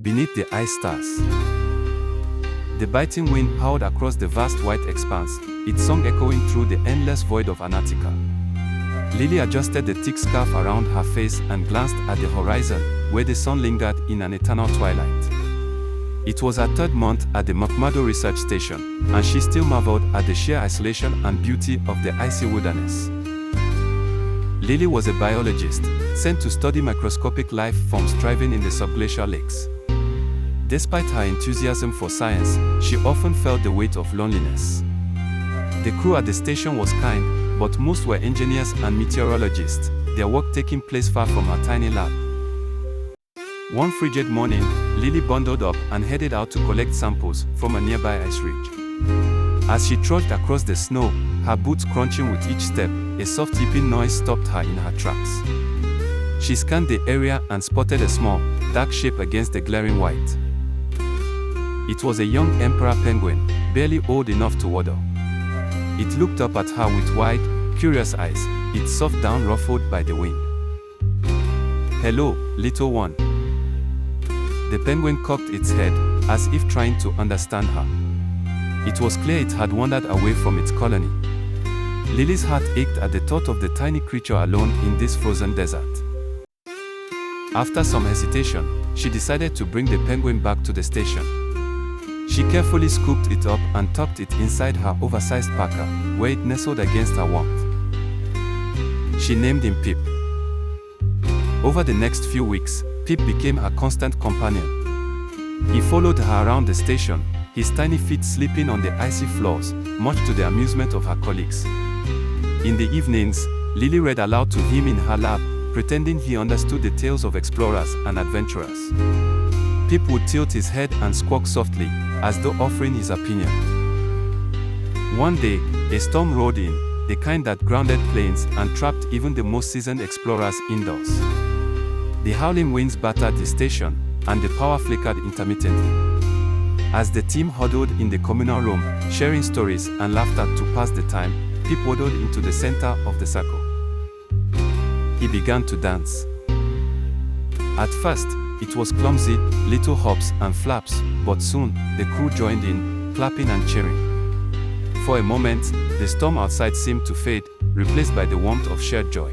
Beneath the ice stars. The biting wind howled across the vast white expanse, its song echoing through the endless void of Antarctica. Lily adjusted the thick scarf around her face and glanced at the horizon, where the sun lingered in an eternal twilight. It was her third month at the McMurdo Research Station, and she still marveled at the sheer isolation and beauty of the icy wilderness. Lily was a biologist, sent to study microscopic life forms thriving in the subglacial lakes. Despite her enthusiasm for science, she often felt the weight of loneliness. The crew at the station was kind, but most were engineers and meteorologists, their work taking place far from her tiny lab. One frigid morning, Lily bundled up and headed out to collect samples from a nearby ice ridge. As she trudged across the snow, her boots crunching with each step, a soft yipping noise stopped her in her tracks. She scanned the area and spotted a small, dark shape against the glaring white. It was a young emperor penguin, barely old enough to waddle. It looked up at her with wide, curious eyes, its soft down ruffled by the wind. "Hello, little one." The penguin cocked its head, as if trying to understand her. It was clear it had wandered away from its colony. Lily's heart ached at the thought of the tiny creature alone in this frozen desert. After some hesitation, she decided to bring the penguin back to the station. She carefully scooped it up and tucked it inside her oversized parka, where it nestled against her warmth. She named him Pip. Over the next few weeks, Pip became her constant companion. He followed her around the station, his tiny feet slipping on the icy floors, much to the amusement of her colleagues. In the evenings, Lily read aloud to him in her lab, pretending he understood the tales of explorers and adventurers. Pip would tilt his head and squawk softly, as though offering his opinion. One day, a storm rolled in, the kind that grounded planes and trapped even the most seasoned explorers indoors. The howling winds battered the station, and the power flickered intermittently. As the team huddled in the communal room, sharing stories and laughter to pass the time, Pip waddled into the center of the circle. He began to dance. At first, it was clumsy, little hops and flaps, but soon, the crew joined in, clapping and cheering. For a moment, the storm outside seemed to fade, replaced by the warmth of shared joy.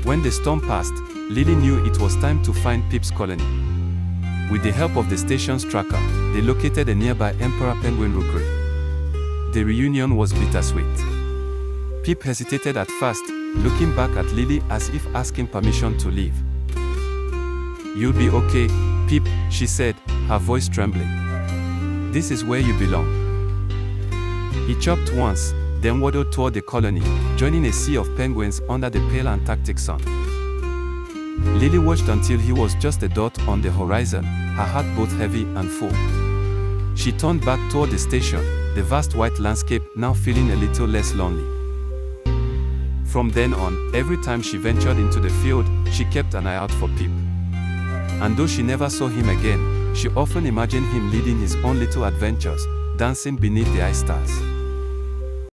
When the storm passed, Lily knew it was time to find Pip's colony. With the help of the station's tracker, they located a nearby emperor penguin rookery. The reunion was bittersweet. Pip hesitated at first, looking back at Lily as if asking permission to leave. "You'll be okay, Pip," she said, her voice trembling. "This is where you belong." He chirped once, then waddled toward the colony, joining a sea of penguins under the pale Antarctic sun. Lily watched until he was just a dot on the horizon, her heart both heavy and full. She turned back toward the station, the vast white landscape now feeling a little less lonely. From then on, every time she ventured into the field, she kept an eye out for Pip. And though she never saw him again, she often imagined him leading his own little adventures, dancing beneath the ice stars.